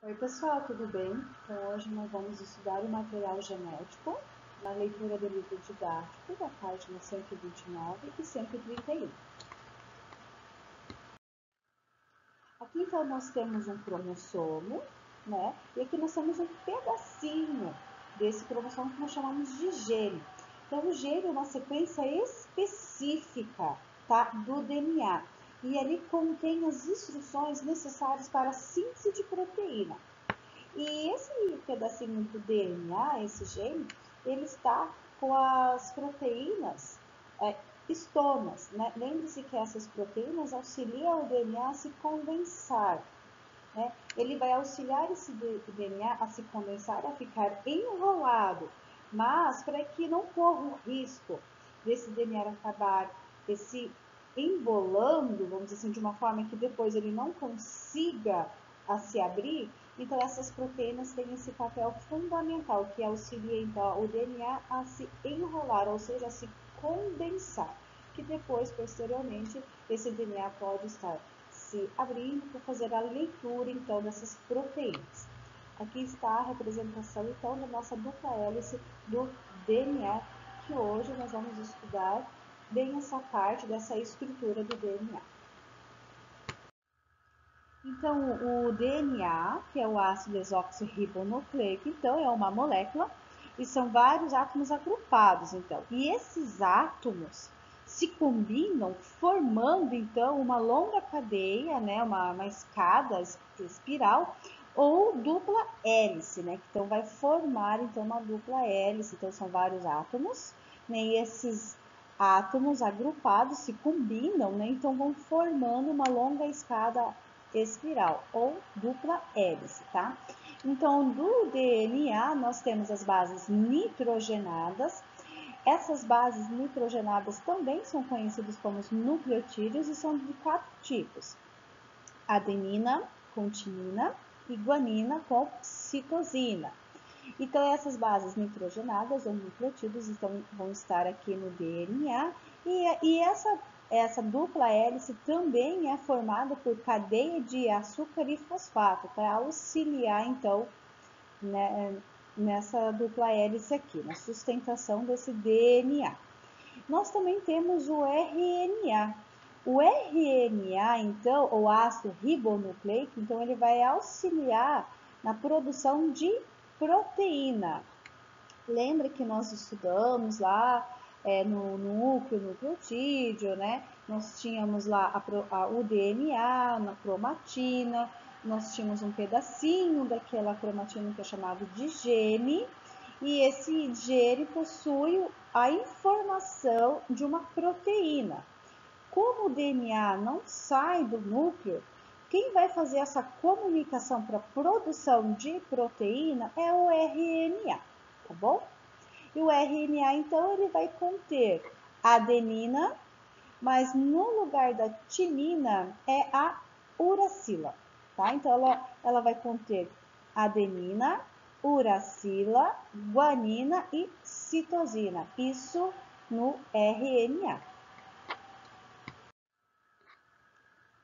Oi pessoal, tudo bem? Então hoje nós vamos estudar o material genético na leitura do livro didático da página 129 e 131. Aqui então nós temos um cromossomo, né? E aqui nós temos um pedacinho desse cromossomo que nós chamamos de gene. Então o gene é uma sequência específica, tá? Do DNA. E ali contém as instruções necessárias para a síntese de proteína. E esse pedacinho do DNA, esse gene, ele está com as proteínas estomas, né? Lembre-se que essas proteínas auxiliam o DNA a se condensar, né? Ele vai auxiliar esse DNA a se condensar, a ficar enrolado, mas para que não corra o risco desse DNA acabar se embolando, vamos dizer assim, de uma forma que depois ele não consiga se abrir, então essas proteínas têm esse papel fundamental que auxilia então o DNA a se enrolar, ou seja, a se condensar, que depois, posteriormente, esse DNA pode estar se abrindo para fazer a leitura então dessas proteínas. Aqui está a representação então da nossa dupla hélice do DNA, que hoje nós vamos estudar bem essa parte dessa estrutura do DNA. Então, o DNA, que é o ácido desoxirribonucleico, então é uma molécula e são vários átomos agrupados, então. E esses átomos se combinam formando então uma longa cadeia, né, uma escada espiral ou dupla hélice, né? Então vai formar então uma dupla hélice, então são vários átomos, né? E esses átomos agrupados se combinam, né? Então vão formando uma longa escada espiral ou dupla hélice, tá? Então, do DNA nós temos as bases nitrogenadas. Essas bases nitrogenadas também são conhecidas como os nucleotídeos e são de 4 tipos: adenina com timina e guanina com citosina. Então, essas bases nitrogenadas ou nucleotídeos vão estar aqui no DNA e essa dupla hélice também é formada por cadeia de açúcar e fosfato para auxiliar, então, né, nessa dupla hélice aqui, na sustentação desse DNA. Nós também temos o RNA. O RNA, então, ou ácido ribonucleico, então ele vai auxiliar na produção de proteína. Lembra que nós estudamos lá no núcleo, no nucleotídeo, né? Nós tínhamos lá o DNA na cromatina, nós tínhamos um pedacinho daquela cromatina que é chamado de gene, e esse gene possui a informação de uma proteína. Como o DNA não sai do núcleo, quem vai fazer essa comunicação para a produção de proteína é o RNA, tá bom? E o RNA, então, ele vai conter adenina, mas no lugar da timina é a uracila, tá? Então, ela vai conter adenina, uracila, guanina e citosina, isso no RNA.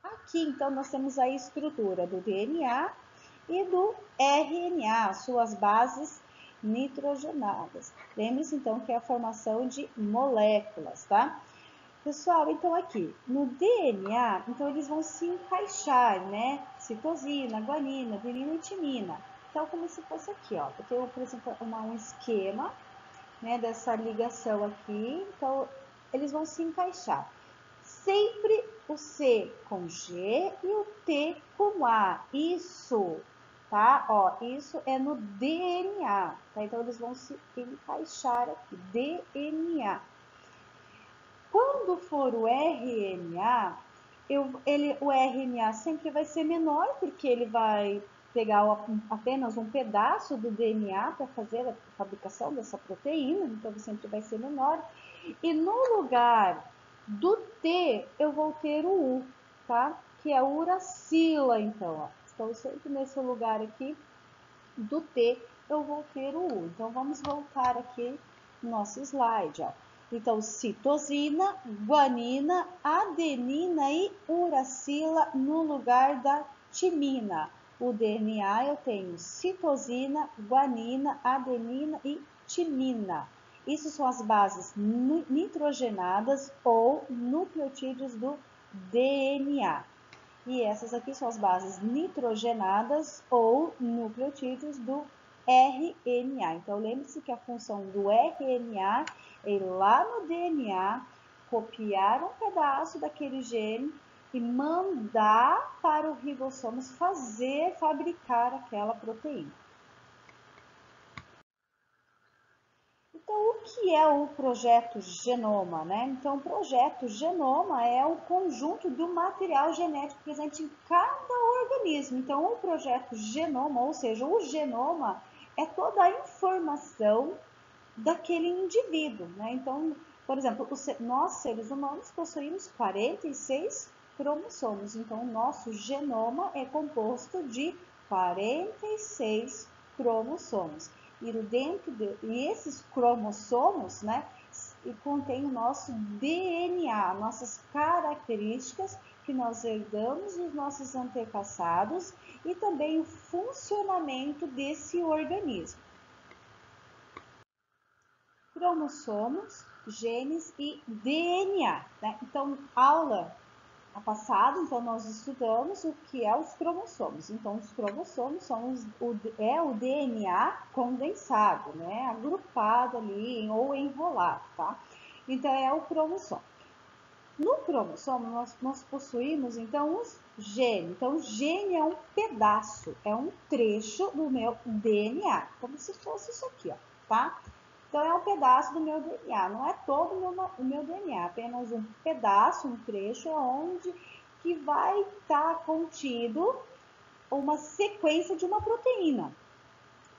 Aqui, então, nós temos a estrutura do DNA e do RNA, suas bases nitrogenadas. Lembre-se, então, que é a formação de moléculas, tá? Pessoal, então aqui, no DNA, então eles vão se encaixar, né? Citosina, guanina, adenina e timina. Então, como se fosse aqui, ó. Eu tenho, por exemplo, um esquema, né, dessa ligação aqui. Então, eles vão se encaixar. Sempre o C com G e o T com A. Isso, tá? Ó, isso é no DNA, tá? Então, eles vão se encaixar aqui, DNA. Quando for o RNA, o RNA sempre vai ser menor, porque ele vai pegar apenas um pedaço do DNA para fazer a fabricação dessa proteína, então sempre vai ser menor. E no lugar do T, eu vou ter o U, tá? Que é a uracila, então, ó. Então, sempre nesse lugar aqui do T, eu vou ter o U. Então, vamos voltar aqui no nosso slide, ó. Então, citosina, guanina, adenina e uracila no lugar da timina. o DNA eu tenho citosina, guanina, adenina e timina. Isso são as bases nitrogenadas ou nucleotídeos do DNA. E essas aqui são as bases nitrogenadas ou nucleotídeos do RNA. Então, lembre-se que a função do RNA é ir lá no DNA, copiar um pedaço daquele gene e mandar para o ribossomos fabricar aquela proteína. Então, o que é o projeto Genoma, né? Então, o projeto Genoma é o conjunto do material genético presente em cada organismo. Então, o projeto Genoma, ou seja, o genoma, é toda a informação daquele indivíduo, né? Então, por exemplo, nós seres humanos possuímos 46 cromossomos. Então, o nosso genoma é composto de 46 cromossomos. E esses cromossomos, né, contém o nosso DNA, nossas características que nós herdamos dos nossos antepassados e também o funcionamento desse organismo. Cromossomos, genes e DNA, né? Então, aula passada, então nós estudamos o que é os cromossomos. Então, os cromossomos são o DNA condensado, né? Agrupado ali ou enrolado, tá? Então, é o cromossomo. No cromossomo, nós possuímos, então, os genes. Então, o gene é um pedaço, é um trecho do meu DNA, como se fosse isso aqui, ó, tá? Então, é um pedaço do meu DNA, não é todo o meu DNA, apenas um pedaço, um trecho, onde que vai estar contido uma sequência de uma proteína.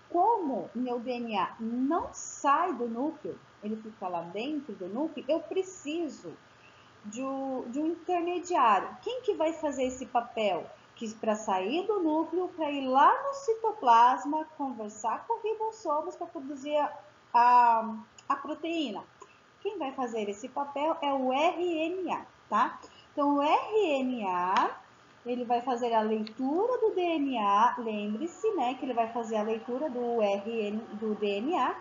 Como meu DNA não sai do núcleo, ele fica lá dentro do núcleo, eu preciso de um intermediário. Quem que vai fazer esse papel? Que para sair do núcleo, para ir lá no citoplasma, conversar com ribossomos para produzir a proteína. Quem vai fazer esse papel é o RNA, tá? Então, o RNA, ele vai fazer a leitura do DNA, lembre-se, né, que ele vai fazer a leitura do DNA,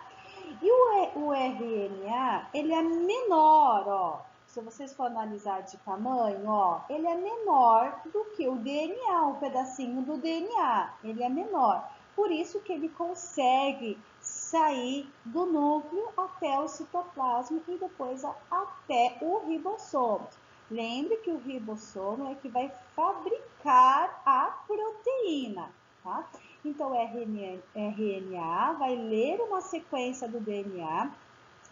e o RNA, ele é menor, ó, se vocês for analisar de tamanho, ó, ele é menor do que o DNA, o pedacinho do DNA, ele é menor. Por isso que ele consegue sair do núcleo até o citoplasma e depois até o ribossomo. Lembre que o ribossomo é que vai fabricar a proteína, tá? Então, o RNA vai ler uma sequência do DNA,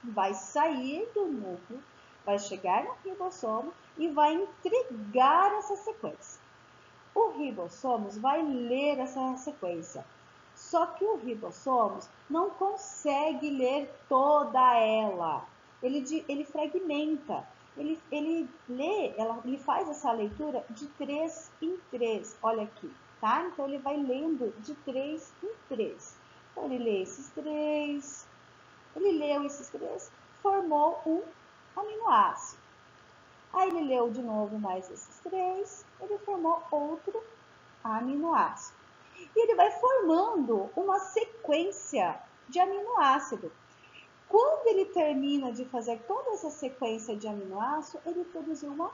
vai sair do núcleo, vai chegar no ribossomo e vai entregar essa sequência. O ribossomos vai ler essa sequência, só que o ribossomos não consegue ler toda ela. Ele fragmenta, ele faz essa leitura de 3 em 3, olha aqui, tá? Então, ele vai lendo de 3 em 3. Então, ele lê esses 3, ele leu esses 3, formou um aminoácido. Aí ele leu de novo mais esses 3, ele formou outro aminoácido. E ele vai formando uma sequência de aminoácido. Quando ele termina de fazer toda essa sequência de aminoácido, ele produziu uma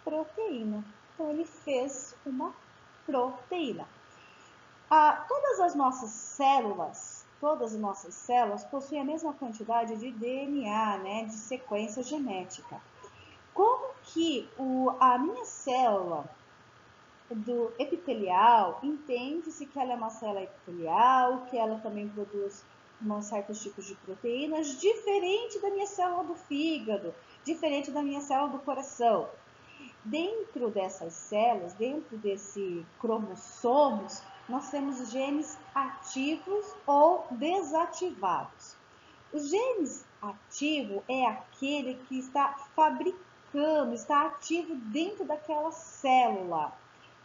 proteína. Então, ele fez uma proteína. Todas as nossas células possuem a mesma quantidade de DNA, né, de sequência genética. Como que a minha célula do epitelial, entende-se que ela é uma célula epitelial, que ela também produz certos tipos de proteínas, diferente da minha célula do fígado, diferente da minha célula do coração. Dentro dessas células, dentro desse cromossomos, nós temos genes ativos ou desativados. O genes ativo é aquele que está fabricando, está ativo dentro daquela célula.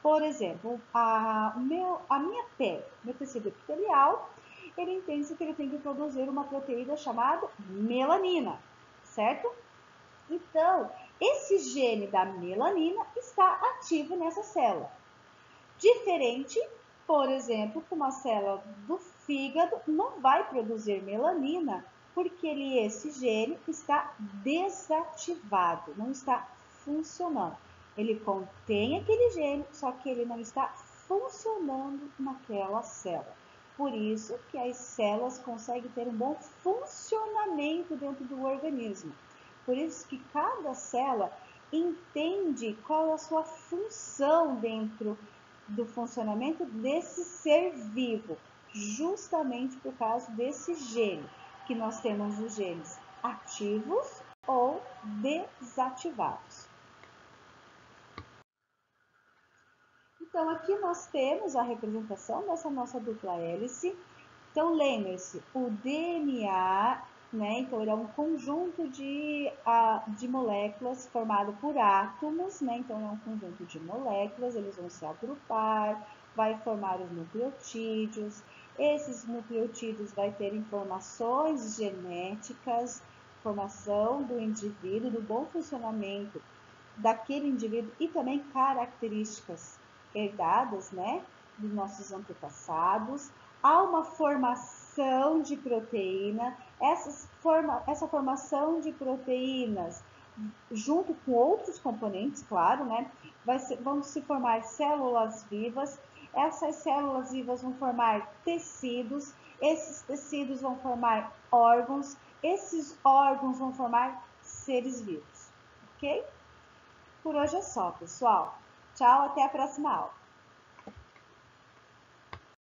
Por exemplo, a minha pele, meu tecido epitelial, ele entende que ele tem que produzir uma proteína chamada melanina, certo? Então, esse gene da melanina está ativo nessa célula. Diferente Por exemplo, uma célula do fígado não vai produzir melanina porque esse gene está desativado, não está funcionando. Ele contém aquele gene, só que ele não está funcionando naquela célula. Por isso que as células conseguem ter um bom funcionamento dentro do organismo. Por isso que cada célula entende qual é a sua função dentro do funcionamento desse ser vivo, justamente por causa desse gene, que nós temos os genes ativos ou desativados. Então, aqui nós temos a representação dessa nossa dupla hélice. Então, lembre-se, o DNA, né? Então, ele é um conjunto de moléculas formado por átomos, né? Então, é um conjunto de moléculas, eles vão se agrupar, vai formar os nucleotídeos. Esses nucleotídeos vai ter informações genéticas, formação do indivíduo, do bom funcionamento daquele indivíduo e também características herdadas, né, dos nossos antepassados. Há uma formação de proteína, essa formação de proteínas, junto com outros componentes, claro, né, vão se formar células vivas. Essas células vivas vão formar tecidos, esses tecidos vão formar órgãos, esses órgãos vão formar seres vivos, ok? Por hoje é só, pessoal. Tchau, até a próxima aula.